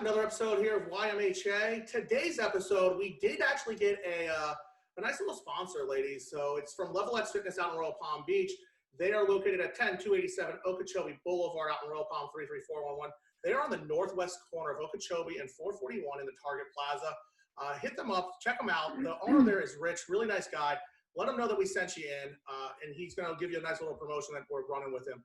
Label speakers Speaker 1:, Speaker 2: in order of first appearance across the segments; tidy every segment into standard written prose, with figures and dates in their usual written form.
Speaker 1: back. Another episode here of YMHA. Today's episode, we did actually get a nice little sponsor, ladies. So it's from Level X Fitness out in Royal Palm Beach. They are located at 10287 Okeechobee Boulevard out in Royal Palm 33411. They are on the northwest corner of Okeechobee and 441 in the Target Plaza. Hit them up, check them out. The owner there is Rich, really nice guy. Let him know that we sent you in, and he's going to give you a nice little promotion that we're running with him.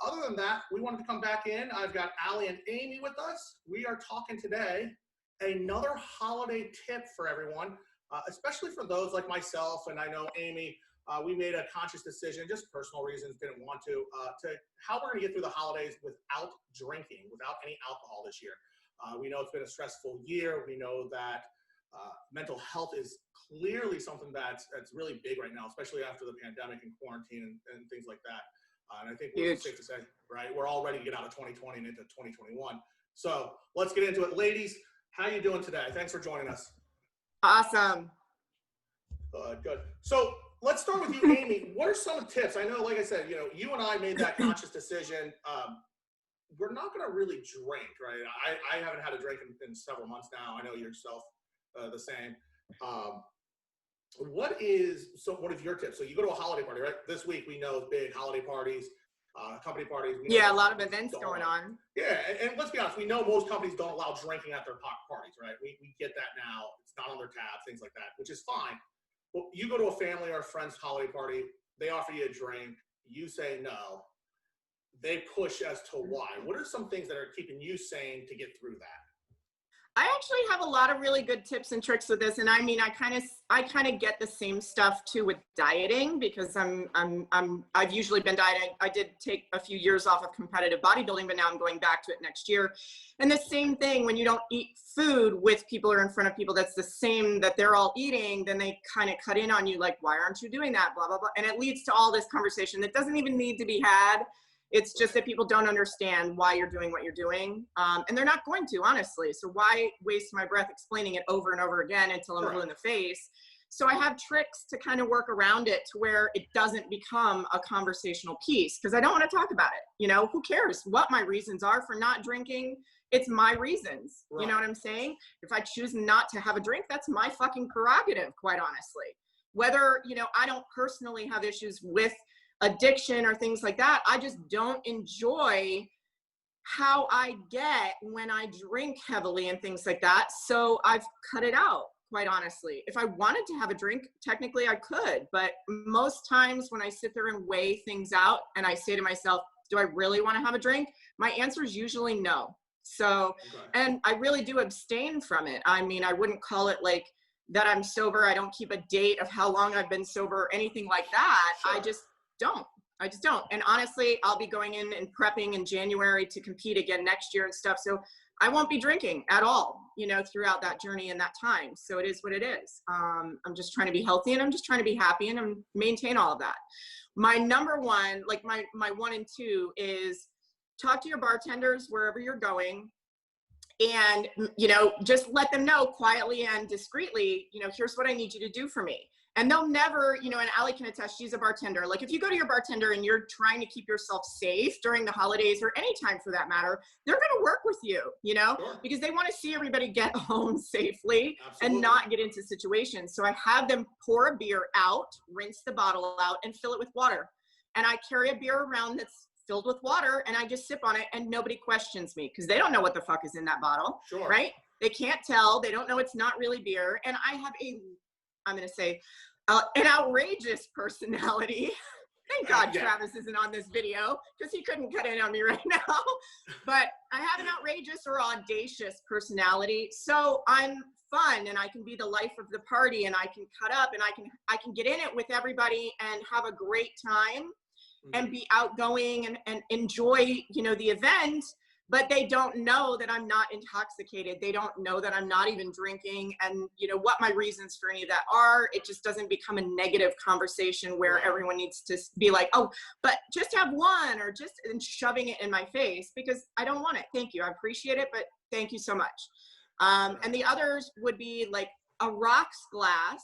Speaker 1: Other than that, we wanted to come back in. I've got Allie and Amy with us. We are talking today another holiday tip for everyone, especially for those like myself, and I know Amy. We made a conscious decision, just personal reasons, didn't want to how we're going to get through the holidays without drinking, without any alcohol this year. We know it's been a stressful year. We know that mental health is clearly something that's really big right now, especially after the pandemic and quarantine and things like that. And I think it's safe to say, right, we're all ready to get out of 2020 and into 2021. So let's get into it. Ladies, how you doing today? Thanks for joining us.
Speaker 2: Awesome.
Speaker 1: Good. So let's start with you, Amy. What are some tips? I know, like I said, you and I made that conscious decision. We're not going to really drink, right? I haven't had a drink in several months now. I know yourself the same. What are your tips? So you go to a holiday party, right? This week we know big holiday parties, company parties.
Speaker 2: Yeah, a lot of events going on.
Speaker 1: Yeah, and let's be honest, we know most companies don't allow drinking at their parties, right? We get that now. It's not on their tab, things like that, which is fine. Well, you go to a family or a friend's holiday party, they offer you a drink, you say no, they push as to why. What are some things that are keeping you sane to get through that?
Speaker 2: I actually have a lot of really good tips and tricks with this, and I mean, I kind of get the same stuff too with dieting, because I've usually been dieting. I did take a few years off of competitive bodybuilding, but now I'm going back to it next year. And the same thing, when you don't eat food with people or in front of people that's the same that they're all eating, then they kind of cut in on you like, why aren't you doing that? Blah, blah, blah. And it leads to all this conversation that doesn't even need to be had. It's just that people don't understand why you're doing what you're doing. And they're not going to, honestly. So why waste my breath explaining it over and over again until I'm blue in the face? So I have tricks to kind of work around it to where it doesn't become a conversational piece, because I don't want to talk about it. Who cares what my reasons are for not drinking? It's my reasons. Right. You know what I'm saying? If I choose not to have a drink, that's my fucking prerogative, quite honestly. Whether, I don't personally have issues with addiction or things like that, I just don't enjoy how I get when I drink heavily and things like that. So I've cut it out, quite honestly. If I wanted to have a drink, technically I could, but most times when I sit there and weigh things out and I say to myself, do I really want to have a drink? My answer is usually no. So, and I really do abstain from it. I mean, I wouldn't call it like that I'm sober. I don't keep a date of how long I've been sober or anything like that. Sure. I just don't. And honestly, I'll be going in and prepping in January to compete again next year and stuff. So I won't be drinking at all, throughout that journey and that time. So it is what it is. I'm just trying to be healthy, and I'm just trying to be happy, and maintain all of that. My number one, like my 1 and 2 is talk to your bartenders wherever you're going. And, just let them know quietly and discreetly, here's what I need you to do for me. And they'll never, and Allie can attest, she's a bartender. Like if you go to your bartender and you're trying to keep yourself safe during the holidays or any time for that matter, they're going to work with you, Sure. Because they want to see everybody get home safely. Absolutely. And not get into situations. So I have them pour a beer out, rinse the bottle out, and fill it with water. And I carry a beer around that's filled with water, and I just sip on it, and nobody questions me because they don't know what the fuck is in that bottle, sure. Right? They can't tell. They don't know it's not really beer. And I have I'm going to say, an outrageous personality. Thank God Travis isn't on this video because he couldn't cut in on me right now. But I have an outrageous or audacious personality. So I'm fun, and I can be the life of the party, and I can cut up, and I can get in it with everybody and have a great time. And be outgoing and enjoy, the event, but they don't know that I'm not intoxicated. They don't know that I'm not even drinking, and what my reasons for any of that are. It just doesn't become a negative conversation where everyone needs to be like, oh, but just have one, or just and shoving it in my face, because I don't want it. Thank you. I appreciate it, but thank you so much. And the others would be like a rocks glass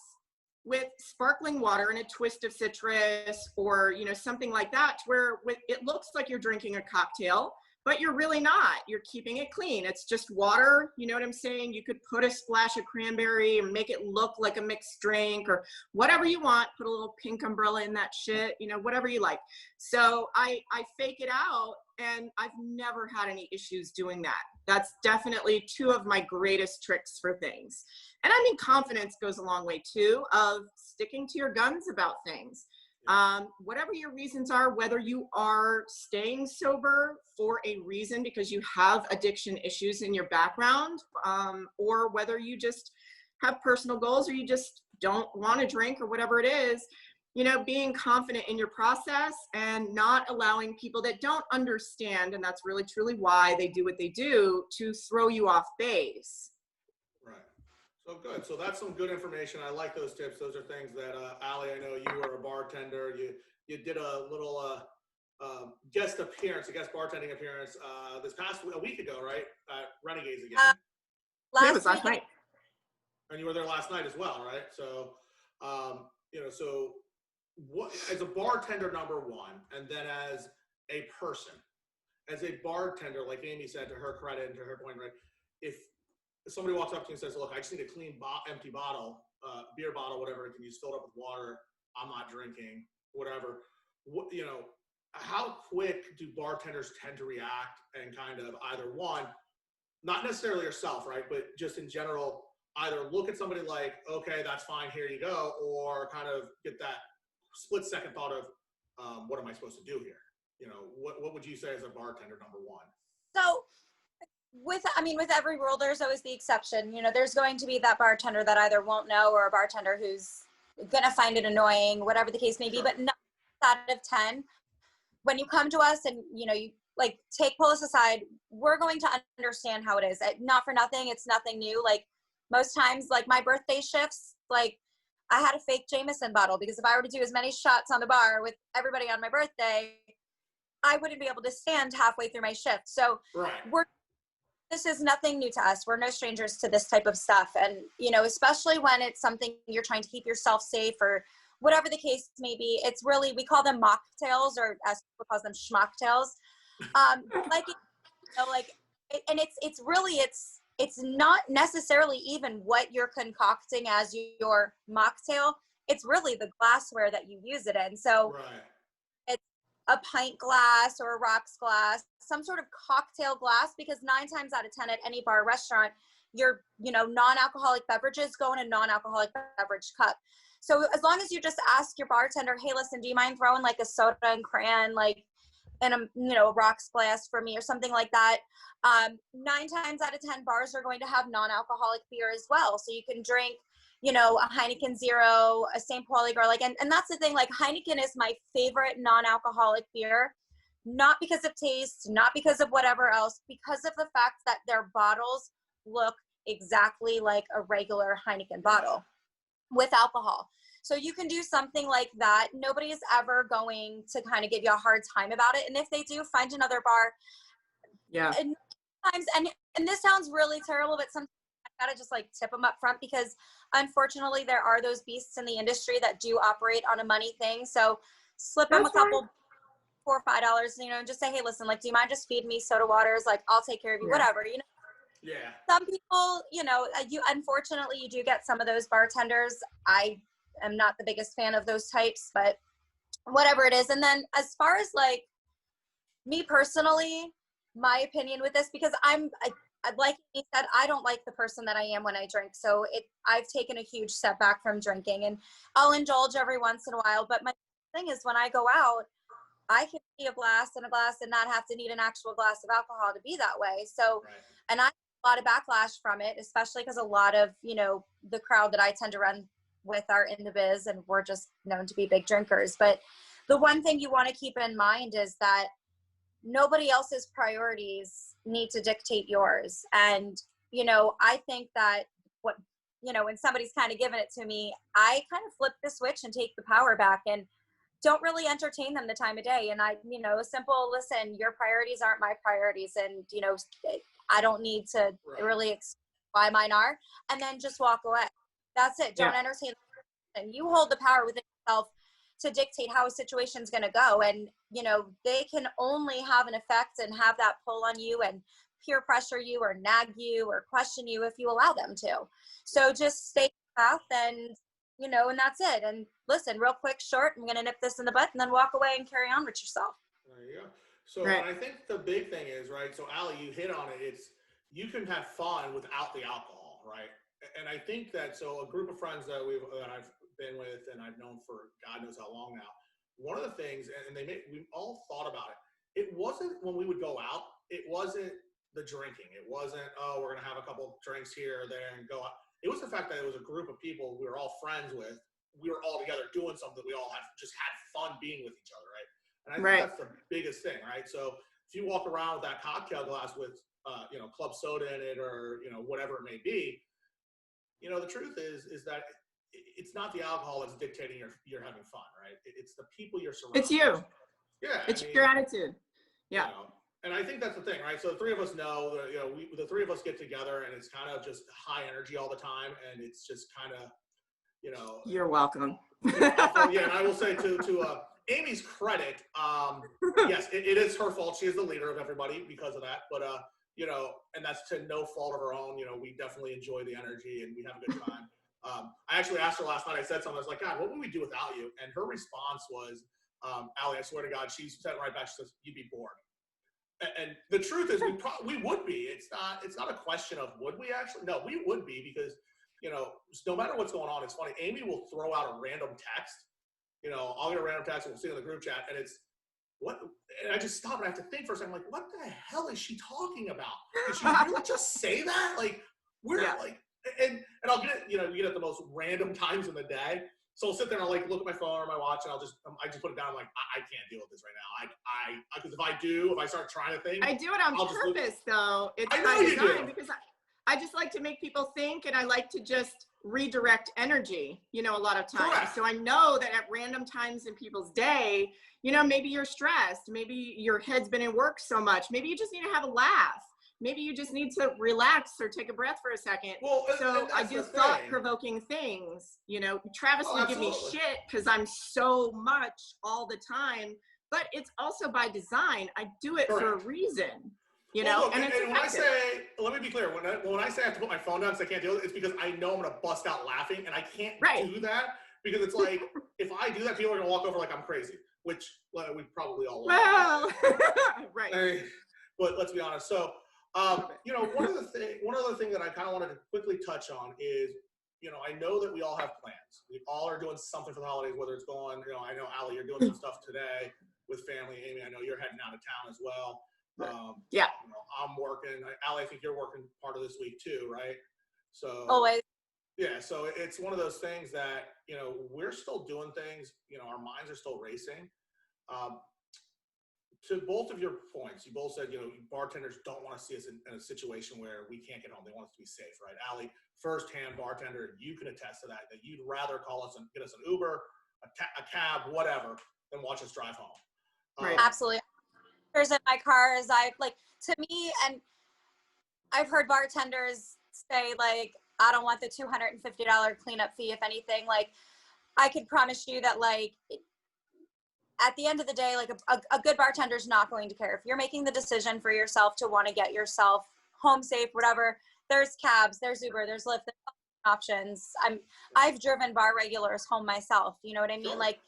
Speaker 2: with sparkling water and a twist of citrus, or something like that, where it looks like you're drinking a cocktail, but you're really not. You're keeping it clean. It's just water. You know what I'm saying? You could put a splash of cranberry and make it look like a mixed drink or whatever you want. Put a little pink umbrella in that shit, you know, whatever you like. So I fake it out, and I've never had any issues doing that. That's definitely two of my greatest tricks for things. And I mean, confidence goes a long way too, of sticking to your guns about things. Whatever your reasons are, whether you are staying sober for a reason because you have addiction issues in your background, or whether you just have personal goals or you just don't want to drink or whatever it is, you know, being confident in your process and not allowing people that don't understand, and that's really truly why they do what they do, to throw you off base.
Speaker 1: Right. So good. So that's some good information. I like those tips. Those are things that, Allie, I know you were a bartender. You did a little guest bartending appearance this past a week ago, right? At Renegades again.
Speaker 2: It was last night.
Speaker 1: And you were there last night as well, right? So, you know, so what, as a bartender, number one, and then as a person, as a bartender, like Amy said, to her credit and to her point, right? If somebody walks up to you and says, look, I just need a clean empty bottle, beer bottle, whatever, it can use filled up with water, I'm not drinking, whatever. What, you know, how quick do bartenders tend to react and kind of either one, not necessarily yourself, right, but just in general, either look at somebody like, okay, that's fine, here you go, or kind of get that split second thought of, what am I supposed to do here? You know, what would you say as a bartender, number one?
Speaker 3: So with every rule, there's always the exception. You know, there's going to be that bartender that either won't know, or a bartender who's going to find it annoying, whatever the case may be.
Speaker 1: Sure.
Speaker 3: But 9 out of 10, when you come to us and, you know, you like pull us aside, we're going to understand how it is. Not for nothing. It's nothing new. Like most times, like my birthday shifts, like I had a fake Jameson bottle because if I were to do as many shots on the bar with everybody on my birthday, I wouldn't be able to stand halfway through my shift. So
Speaker 1: right.
Speaker 3: This is nothing new to us. We're no strangers to this type of stuff. And, you know, especially when it's something you're trying to keep yourself safe or whatever the case may be, it's really, we call them mocktails, or as people call them schmocktails. Like, you know, like, and it's really, it's not necessarily even what you're concocting as your mocktail. It's really the glassware that you use it in. So
Speaker 1: right.
Speaker 3: It's a pint glass or a rocks glass, some sort of cocktail glass, because 9 times out of 10 at any bar or restaurant, your, you know, non-alcoholic beverages go in a non-alcoholic beverage cup. So as long as you just ask your bartender, hey, listen, do you mind throwing like a soda and cran, like in a, you know, rocks glass for me or something like that. 9 times out of 10 bars are going to have non-alcoholic beer as well. So you can drink, you know, a Heineken Zero, a St. Pauli Garlic. And that's the thing, like Heineken is my favorite non-alcoholic beer, not because of taste, not because of whatever else, because of the fact that their bottles look exactly like a regular Heineken bottle with alcohol. So you can do something like that. Nobody is ever going to kind of give you a hard time about it. And if they do, find another bar.
Speaker 2: Yeah.
Speaker 3: And sometimes, and this sounds really terrible, but sometimes I gotta just like tip them up front, because unfortunately there are those beasts in the industry that do operate on a money thing. So slip them a couple, $4 or $5, you know, and just say, hey, listen, like, do you mind just feed me soda waters? Like, I'll take care of you, whatever, you know.
Speaker 1: Yeah.
Speaker 3: Some people, you know, unfortunately you do get some of those bartenders. I am not the biggest fan of those types, but whatever it is. And then as far as like me personally, my opinion with this, because like he said, I don't like the person that I am when I drink. So I've taken a huge step back from drinking, and I'll indulge every once in a while. But my thing is, when I go out, I can be a glass and not have to need an actual glass of alcohol to be that way. So,
Speaker 1: Right.
Speaker 3: and I have a lot of backlash from it, especially because a lot of, you know, the crowd that I tend to run with are in the biz, and we're just known to be big drinkers. But the one thing you want to keep in mind is that nobody else's priorities need to dictate yours. And, you know, I think that when somebody's kind of given it to me, I kind of flip the switch and take the power back and don't really entertain them the time of day. And a simple, listen, your priorities aren't my priorities. And, you know, I don't need to really explain why mine are, and then just walk away. That's it. Don't entertain them. And you hold the power within yourself. to dictate how a situation's going to go. And, you know, they can only have an effect and have that pull on you and peer pressure you or nag you or question you if you allow them to. So just stay path and, you know, and that's it. And listen, real quick, short, I'm going to nip this in the butt and then walk away and carry on with yourself.
Speaker 1: There you go. So
Speaker 2: Right.
Speaker 1: I think the big thing is, right, so Allie, you hit on it, it's you can have fun without the alcohol, right? And I think that, so a group of friends that I've been with and I've known for God knows how long now, one of the things, and we all thought about it, it wasn't when we would go out, it wasn't the drinking. It wasn't, oh, we're going to have a couple drinks here or there and go out. It was the fact that it was a group of people we were all friends with. We were all together doing something. We all just had fun being with each other, right? And I think that's the biggest thing, right? So if you walk around with that cocktail glass with, you know, club soda in it or, you know, whatever it may be, you know, the truth is that it's not the alcohol that's dictating you're having fun, right? It's the people you're surrounded.
Speaker 2: It's you.
Speaker 1: Yeah.
Speaker 2: It's your attitude. Yeah.
Speaker 1: You know, and I think that's the thing, right? So the three of us know that, you know, the three of us get together and it's kind of just high energy all the time. And it's just kind of, you know.
Speaker 2: You're welcome.
Speaker 1: Yeah. And I will say to Amy's credit, yes, it is her fault. She is the leader of everybody because of that. But, you know, and that's to no fault of her own. You know, we definitely enjoy the energy and we have a good time. I actually asked her last night, I said something, I was like, God, what would we do without you? And her response was, Allie, I swear to God, she said right back, she says, you'd be bored. And the truth is we would be. It's not a question of would we actually, no, we would be because, you know, no matter what's going on, it's funny. Amy will throw out a random text. You know, I'll get a random text and we'll see it in the group chat and it's, what? And I just stop and I have to think for a second, like, what the hell is she talking about? Did she really just say that? Like, we're like, and I'll get it, you know, you get it at the most random times in the day. So I'll sit there and I'll like look at my phone or my watch and I just put it down. I'm like, I can't deal with this right now. Because if I start trying to think.
Speaker 2: I do it on purpose though. It's
Speaker 1: I know
Speaker 2: by
Speaker 1: you
Speaker 2: design
Speaker 1: do.
Speaker 2: because I just like to make people think and I like to just redirect energy, you know, a lot of times.
Speaker 1: Correct.
Speaker 2: So I know that at random times in people's day, you know, maybe you're stressed, maybe your head's been in work so much, maybe you just need to have a laugh. Maybe you just need to relax or take a breath for a second.
Speaker 1: Well,
Speaker 2: so I do thought-provoking things. You know, Travis will give me shit because I'm so much all the time, but it's also by design. I do it for a reason. You know,
Speaker 1: look,
Speaker 2: and it's
Speaker 1: when I say, let me be clear, when I say I have to put my phone down because I can't deal with it, it's because I know I'm going to bust out laughing, and I can't do that because it's like, if I do that, people are going to walk over like I'm crazy, which we probably all
Speaker 2: well, right.
Speaker 1: But let's be honest. So, you know, one other thing that I kind of wanted to quickly touch on is, you know, I know that we all have plans. We all are doing something for the holidays, whether it's going, you know, I know, Allie, you're doing some stuff today with family. Amy, I know you're heading out of town as well. You know, I'm working. Allie, I think you're working part of this week too, right? So
Speaker 3: always.
Speaker 1: Yeah, so it's one of those things that, you know, we're still doing things, you know, our minds are still racing. To both of your points, you both said, you know, bartenders don't want to see us in a situation where we can't get home. They want us to be safe, right? Allie, firsthand bartender, you can attest to that you'd rather call us and get us an Uber, a cab, whatever, than watch us drive home.
Speaker 3: Right. Absolutely. In my car is to me, and I've heard bartenders say like, I don't want the $250 cleanup fee. If anything, like I could promise you that like at the end of the day, like a good bartender is not going to care if you're making the decision for yourself to want to get yourself home safe, whatever. There's cabs, there's Uber, there's Lyft, there's options. I've driven bar regulars home myself. You know what I mean? Like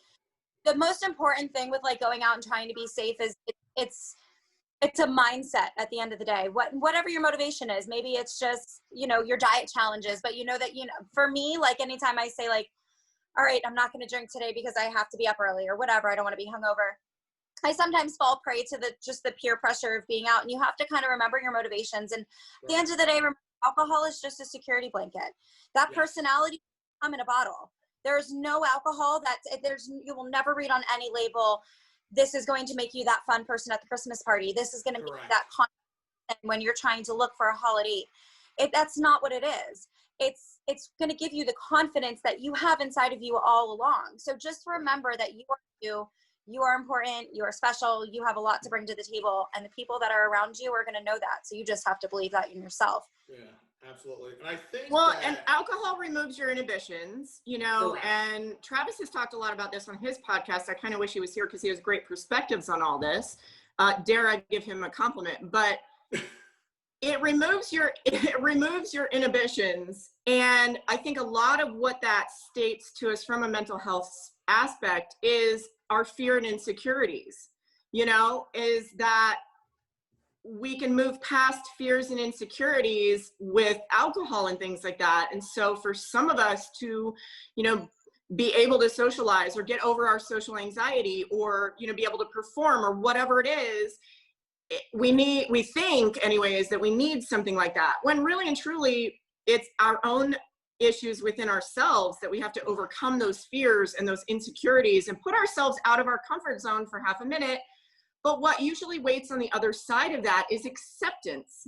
Speaker 3: the most important thing with like going out and trying to be safe is it's a mindset at the end of the day. Whatever your motivation is, maybe it's just, you know, your diet challenges, but you know that, you know, for me, like anytime I say like, all right, I'm not going to drink today because I have to be up early or whatever, I don't want to be hungover, I sometimes fall prey to the peer pressure of being out, and you have to kind of remember your motivations. And at the end of the day, remember, alcohol is just a security blanket. That personality come in a bottle. There's no alcohol you will never read on any label, this is going to make you that fun person at the Christmas party. This is going to make you that confident when you're trying to look for a holiday. That's not what it is. It's going to give you the confidence that you have inside of you all along. So just remember that you are important, you are special, you have a lot to bring to the table, and the people that are around you are going to know that. So you just have to believe that in yourself.
Speaker 1: Yeah. Absolutely. And I think
Speaker 2: Well,
Speaker 1: that,
Speaker 2: and alcohol removes your inhibitions, you know,
Speaker 1: correct.
Speaker 2: and Travis has talked a lot about this on his podcast. I kind of wish he was here because he has great perspectives on all this. Dare I give him a compliment, but it removes your inhibitions. And I think a lot of what that states to us from a mental health aspect is our fear and insecurities, you know, is that we can move past fears and insecurities with alcohol and things like that. And so for some of us to, you know, be able to socialize or get over our social anxiety or, you know, be able to perform or whatever it is, we think anyways that we need something like that, when really and truly it's our own issues within ourselves that we have to overcome those fears and those insecurities and put ourselves out of our comfort zone for half a minute. But what usually waits on the other side of that is acceptance,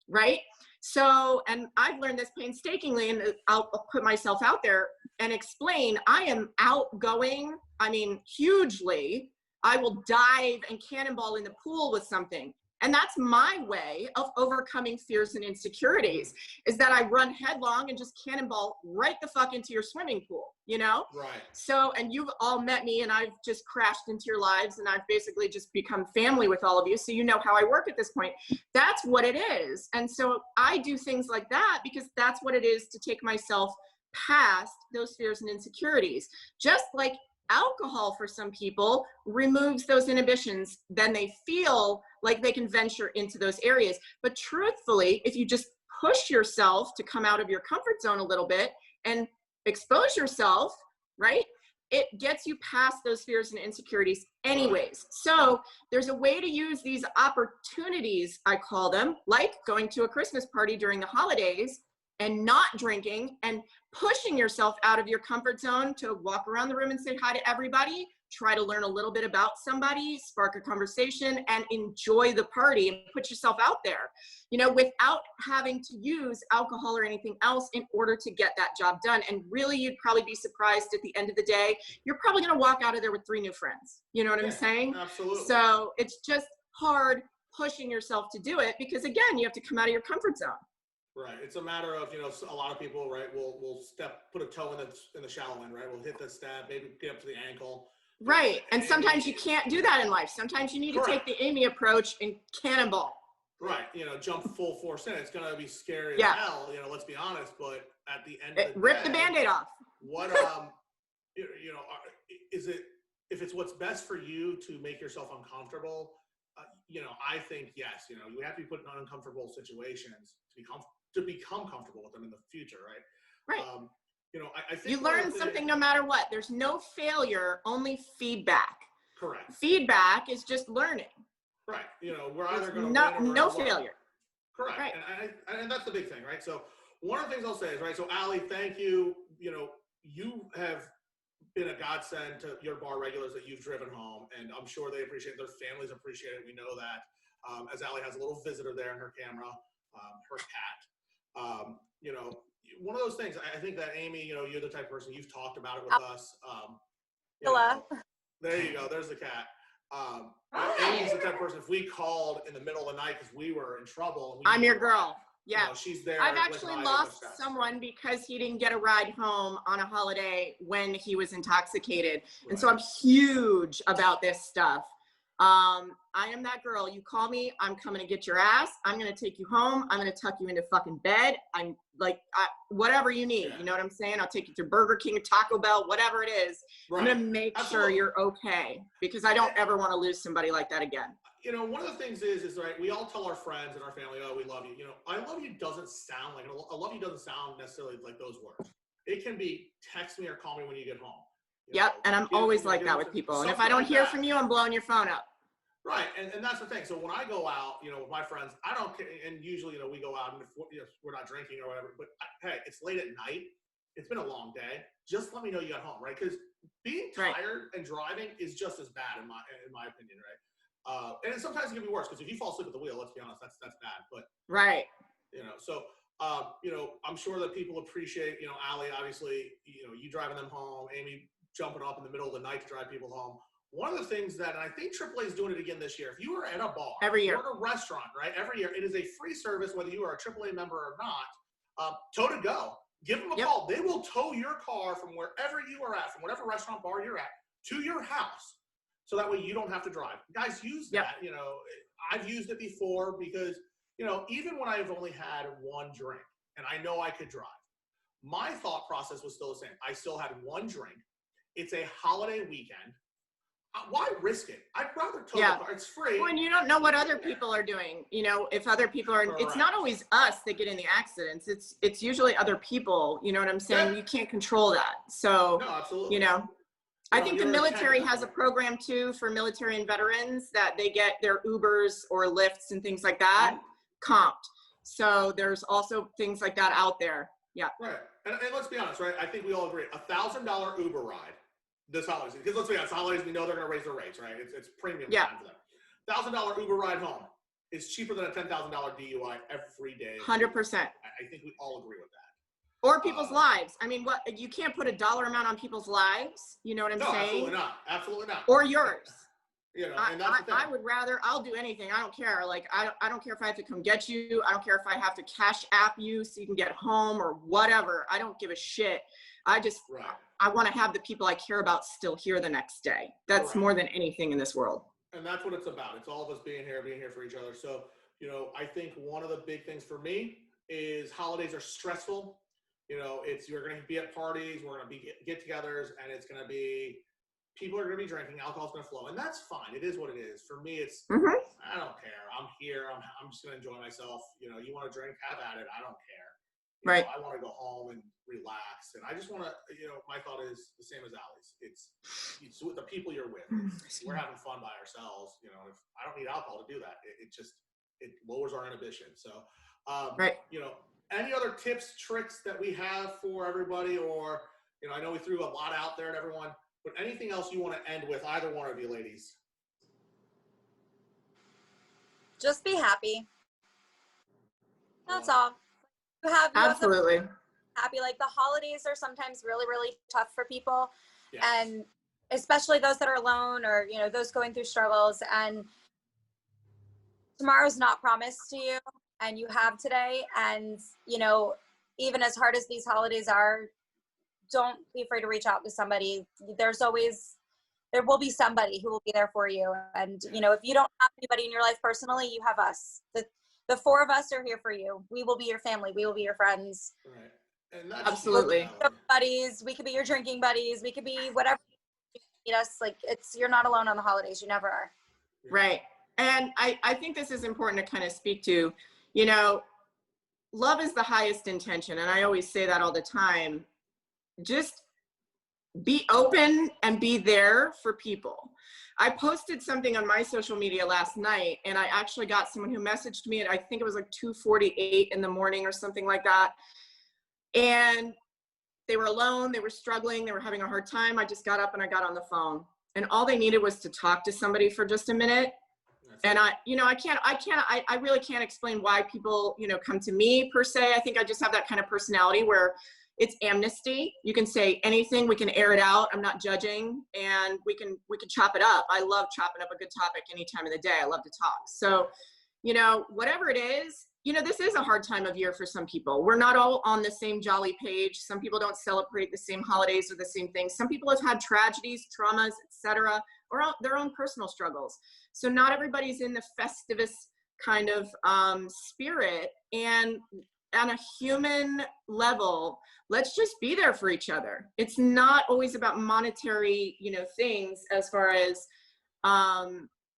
Speaker 2: right? So, and I've learned this painstakingly, and I'll put myself out there and explain, I am outgoing, I mean, hugely. I will dive and cannonball in the pool with something. And that's my way of overcoming fears and insecurities, is that I run headlong and just cannonball right the fuck into your swimming pool, you know?
Speaker 1: Right.
Speaker 2: So, and you've all met me and I've just crashed into your lives and I've basically just become family with all of you. So you know how I work at this point. That's what it is. And so I do things like that because that's what it is to take myself past those fears and insecurities. Just like alcohol for some people removes those inhibitions, then they feel like they can venture into those areas. But truthfully, if you just push yourself to come out of your comfort zone a little bit and expose yourself, right, it gets you past those fears and insecurities anyways. So there's a way to use these opportunities, I call them, like going to a Christmas party during the holidays and not drinking and pushing yourself out of your comfort zone to walk around the room and say hi to everybody, try to learn a little bit about somebody, spark a conversation, and enjoy the party and put yourself out there, you know, without having to use alcohol or anything else in order to get that job done. And really, you'd probably be surprised at the end of the day, you're probably going to walk out of there with 3 new friends. You know what I'm saying?
Speaker 1: Absolutely.
Speaker 2: So it's just hard pushing yourself to do it because, again, you have to come out of your comfort zone.
Speaker 1: Right. It's a matter of, you know, a lot of people, right, will put a toe in the shallow end, right? We'll hit the step, maybe get up to the ankle.
Speaker 2: Right. And sometimes you can't do that in life. Sometimes you need to take the Amy approach and cannonball.
Speaker 1: Right. You know, jump full force in. It's going to be scary as hell, you know, let's be honest. But at the end of the day,
Speaker 2: rip the Band-Aid off.
Speaker 1: What, you know, is it, if it's what's best for you to make yourself uncomfortable, you know, I think, yes, you know, you have to be put in uncomfortable situations to become comfortable with them in the future, right?
Speaker 2: Right.
Speaker 1: You know, I think
Speaker 2: you learn something no matter what. There's no failure, only feedback.
Speaker 1: Correct.
Speaker 2: Feedback is just learning.
Speaker 1: Right. You know, we're either going
Speaker 2: to
Speaker 1: win or
Speaker 2: no failure.
Speaker 1: Correct.
Speaker 2: Right.
Speaker 1: And that's the big thing, right? So one of the things I'll say is, right, so Allie, thank you. You know, you have been a godsend to your bar regulars that you've driven home, and I'm sure they appreciate it. Their families appreciate it. We know that. As Allie has a little visitor there in her camera, her cat. You know, one of those things, I think that Amy, you know, you're the type of person, you've talked about it with us.
Speaker 3: Hello.
Speaker 1: There you go. There's the cat. Amy's the type of person, if we called in the middle of the night because we were in trouble. And
Speaker 2: I'm your girl. Yeah.
Speaker 1: You know, she's there.
Speaker 2: I've actually lost someone because he didn't get a ride home on a holiday when he was intoxicated. Right. And so I'm huge about this stuff. I am that girl. You call me, I'm coming to get your ass. I'm going to take you home. I'm going to tuck you into fucking bed. I'm like, whatever you need. Yeah. You know what I'm saying? I'll take you to Burger King, Taco Bell, whatever it is. Right. I'm going to make sure you're okay because I don't ever want to lose somebody like that again.
Speaker 1: You know, one of the things is right, we all tell our friends and our family, oh, we love you. You know, I love you doesn't sound like, I love you doesn't sound necessarily like those words. It can be text me or call me when you get home.
Speaker 2: Yep, and I'm always like that with people. And if I don't hear from you, I'm blowing your phone up.
Speaker 1: Right, and that's the thing. So when I go out, you know, with my friends, I don't care, and usually, you know, we go out, and if we're not drinking or whatever, but hey, it's late at night, it's been a long day, just let me know you got home, right? Because being tired and driving is just as bad, in my opinion, right? And sometimes it can be worse, because if you fall asleep at the wheel, let's be honest, that's bad, but... Right. You know, so... you know, I'm sure that people appreciate, you know, Allie, obviously, you know, you driving them home, Amy jumping up in the middle of the night to drive people home. One of the things that, and I think AAA is doing it again this year, if you are at a bar,
Speaker 2: every year,
Speaker 1: or at a restaurant, right, every year, it is a free service, whether you are a AAA member or not, Tow to go. Give them a call. They will tow your car from wherever you are at, from whatever restaurant, bar you're at, to your house. So that way you don't have to drive. Guys, use that. You know, I've used it before because, you know, even when I've only had one drink and I know I could drive, my thought process was still the same. I still had one drink. It's a holiday weekend. Why risk it? I'd rather tow the car. It's free.
Speaker 2: When you don't know what other people are doing, you know, if other people are, it's not always us that get in the accidents. It's usually other people. You know what I'm saying? You can't control that. So,
Speaker 1: no, absolutely.
Speaker 2: You know, I think the military has a program too for military and veterans that they get their Ubers or Lyfts and things like that comped. So there's also things like that out there. Yeah.
Speaker 1: Right. And let's be honest, right? I think we all agree. $1,000 Uber ride this holiday, because let's be honest, holidays, we know they're going to raise their rates, right? It's premium time for them. $1,000 Uber ride home is cheaper than a $10,000 DUI every day.
Speaker 2: 100%.
Speaker 1: I think we all agree with that.
Speaker 2: Or people's lives. I mean, what, you can't put a dollar amount on people's lives. You know what I'm saying?
Speaker 1: Absolutely not. Absolutely not.
Speaker 2: Or yours.
Speaker 1: You know, and that's the thing.
Speaker 2: I would rather, I'll do anything. I don't care. Like, I don't care if I have to come get you. I don't care if I have to cash app you so you can get home or whatever. I don't give a shit. I just, I want to have the people I care about still here the next day. That's more than anything in this world.
Speaker 1: And that's what it's about. It's all of us being here for each other. So, you know, I think one of the big things for me is holidays are stressful. You know, you're going to be at parties, we're going to be get-togethers, and it's going to be, people are going to be drinking, alcohol's going to flow, and that's fine. It is what it is. For me, it's, I don't care. I'm here. I'm just going to enjoy myself. You know, you want to drink, have at it. I don't care. You know, I want to go home and relax, and I just want to, you know, my thought is the same as Allie's. It's with the people you're with. We're having fun by ourselves. You know, if I don't need alcohol to do that, it lowers our inhibition. So, you know, any other tips, tricks that we have for everybody, or, you know, I know we threw a lot out there at everyone, but anything else you want to end with, either one of you ladies?
Speaker 3: Just be happy. That's all.
Speaker 2: Absolutely.
Speaker 3: Happy. Like, the holidays are sometimes really, really tough for people, and especially those that are alone, or, you know, those going through struggles, and tomorrow's not promised to you, and you have today. And, you know, even as hard as these holidays are, don't be afraid to reach out to somebody. There will be somebody who will be there for you. And, you know, if you don't have anybody in your life personally, you have us. The four of us are here for you. We will be your family. We will be your friends.
Speaker 1: Right. And that's
Speaker 2: absolutely.
Speaker 3: Buddies. We could be your drinking buddies. We could be whatever you need us. Like, you're not alone on the holidays. You never are.
Speaker 2: Right. And I think this is important to kind of speak to, you know, love is the highest intention. And I always say that all the time. Just be open and be there for people. I posted something on my social media last night, and I actually got someone who messaged me at, I think it was like 2:48 in the morning or something like that. And they were alone, they were struggling, they were having a hard time. I just got up and I got on the phone, and all they needed was to talk to somebody for just a minute. And I really can't explain why people, you know, come to me per se. I think I just have that kind of personality where it's amnesty. You can say anything, we can air it out. I'm not judging, and we can chop it up. I love chopping up a good topic any time of the day. I love to talk. So, you know, whatever it is, you know, this is a hard time of year for some people. We're not all on the same jolly page. Some people don't celebrate the same holidays or the same things. Some people have had tragedies, traumas, etc., or their own personal struggles. So not everybody's in the Festivus kind of spirit. And on a human level, let's just be there for each other. It's not always about monetary, you know, things as far as,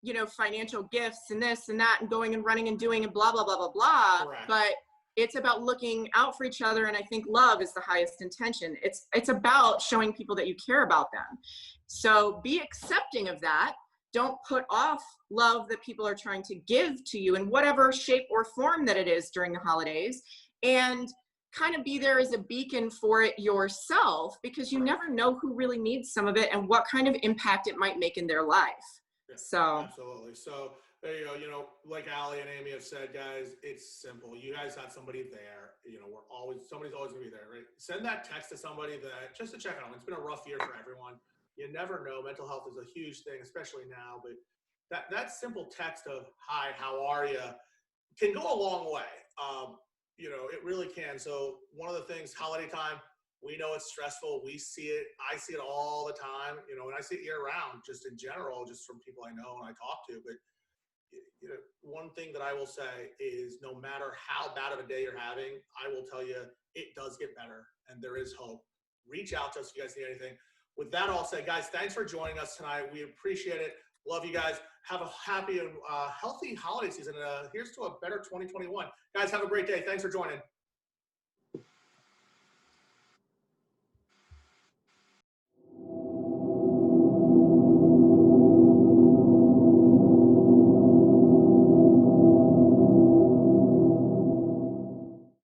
Speaker 2: you know, financial gifts and this and that and going and running and doing and blah, blah, blah, blah, blah.
Speaker 1: Correct.
Speaker 2: But it's about looking out for each other. And I think love is the highest intention. It's about showing people that you care about them. So be accepting of that. Don't put off love that people are trying to give to you in whatever shape or form that it is during the holidays, and kind of be there as a beacon for it yourself, because you never know who really needs some of it and what kind of impact it might make in their life.
Speaker 1: Yeah,
Speaker 2: so
Speaker 1: absolutely. So there you go. You know, like Allie and Amy have said, guys, it's simple. You guys got somebody there. You know, somebody's always gonna be there, right? Send that text to somebody that just to check on them. It's been a rough year for everyone. You never know. Mental health is a huge thing, especially now. But that simple text of "Hi, how are you?" can go a long way. you know, it really can. So one of the things, holiday time, we know it's stressful. We see it. I see it all the time, you know, and I see it year round, just in general, just from people I know and I talk to. But you know, one thing that I will say is no matter how bad of a day you're having, I will tell you it does get better and there is hope. Reach out to us if you guys need anything. With that all said, guys, thanks for joining us tonight. We appreciate it. Love you guys. Have a happy and healthy holiday season. Here's to a better 2021. Guys, have a great day. Thanks for joining.